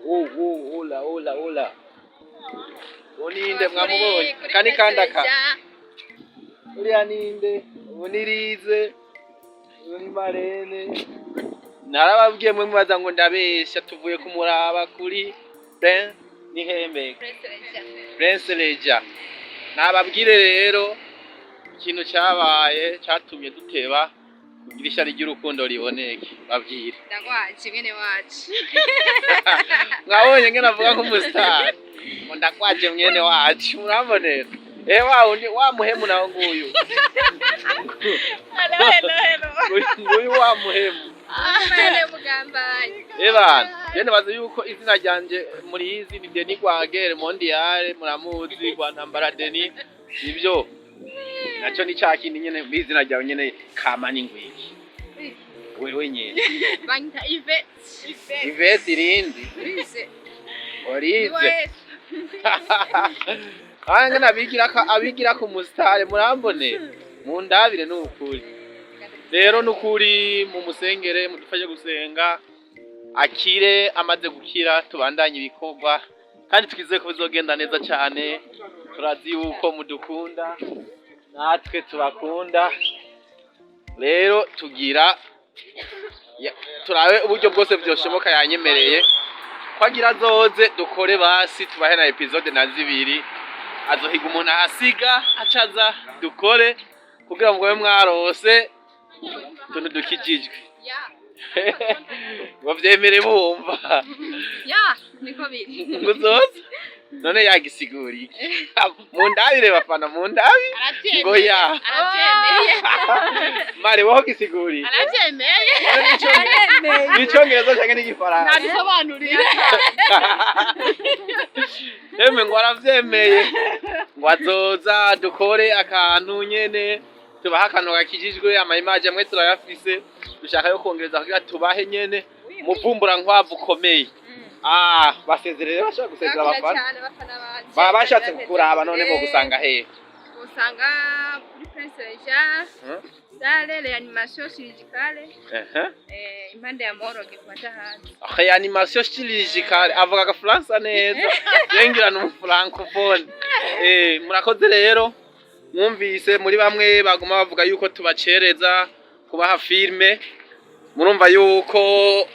Ola. Uninde mwamubonye. Kani kandaka. Uriya ninde? Unirize. Uri Marene. Narababwiye mwe mubaza ngo ndabesha tuvuye kumuraba kuri ni hembe. Prince Leja. Nababwire rero ikintu cyabaye cyatumye duteba kugira ishyari ry'urukundo riboneke babwire. Ndakwaje mwene wacu. Mwabonye ngena avuga nk'umustar. Ngo ndakwaje mwene wacu murabonera. Wa muhemu nawo nguyu. Hello. Nguyu wa muhemu. Mwene mugambanyi. Bana, yene bazi yuko izina ryanje muri izi ni Denis Gwagere Mondial muramuzi kwa ntambara Denis. Ibyo. Nacho ni cyakindi nyene bizina ryawe nyene kamani ngwiki. Wewe nyene. Banyita Yvette. Yvette irindi. Orize. Anga abigira ku mustare murambone. Mundabire n'ukuri. Rero n'ukuri mu musengere mudufashe gusenga akire amaze gukira tubandanye ibikorwa kandi twizeye ko bizogenda neza cyane. Turazi yuko mudukunda natwe tubakunda. Rero tugira turabe uburyo bwose byoshoboka yanyemereye kwagira zoze dukore basi tubahe na episode na zibiri azohiga umuntu ahasiga acaza dukore kugira ngo mwarose tuntu dukijijwe bavyemere bumva niko biri nguzoza none yagisigura iki mundabire bafana mundabi ngo arabyemeye mare woho gisiguri arabyemeye n'icyongereza cyangwa n'igifaransa nabisobanurira ngo aravyemeye ngo azoza dukore akantu nyene tubaha akantu gakijijwe amayimaje amwe turayafise dushaka yo kongereza kugira tubahe nyene muvumbura nkwavu ukomeye basezerere bashaka gusezera abafana baba bashatse kuraba none bo gusanga hehe usanga kuri Prince Leja salle reanimation chirurgicale impande ya Moroge kwata hanze reanimation chirurgicale avuga ga France neza yengira no francophone murakoze rero mwumvise muri bamwe baguma bavuga yuko tubacereza kubaha filme murumva yuko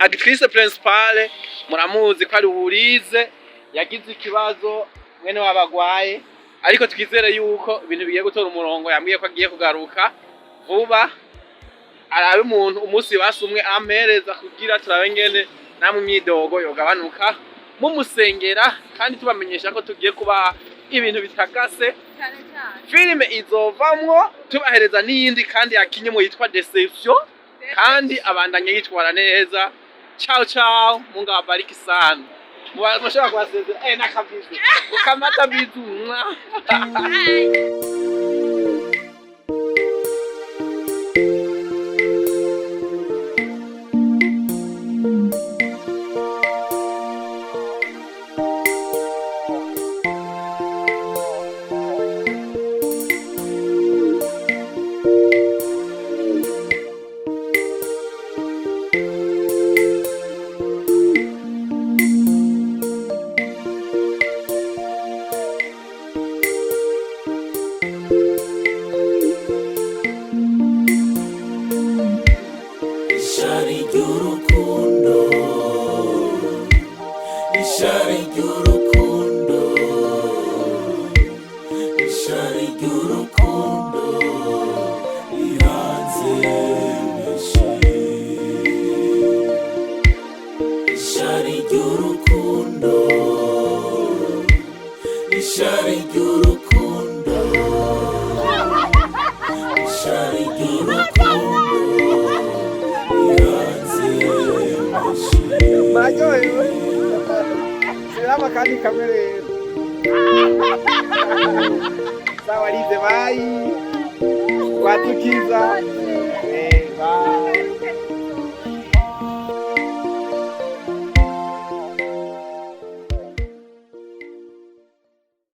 actrice principale muramuzi ko ari Urize yagize ikibazo mwene wabagwaye ariko twizere yuko ibintu bigiye gutora umurongo yambwiye ko agiye kugaruka vuba arabe umuntu umunsi basumwe amereza kugira turabe ngene namwe imyidogo yogabanuka mumusengera kandi tubamenyesha ko tugiye kuba ibintu bitakase filime izovamwo tubahereza n'iyindi kandi yakinye mu yitwa Deception kandi abandanye yitwara neza. Ciao Mungu awabariki sana. Mwashaka kuwasezera nakabizi ukamata bizu kandi kamere sawa lize bai watukiza bye.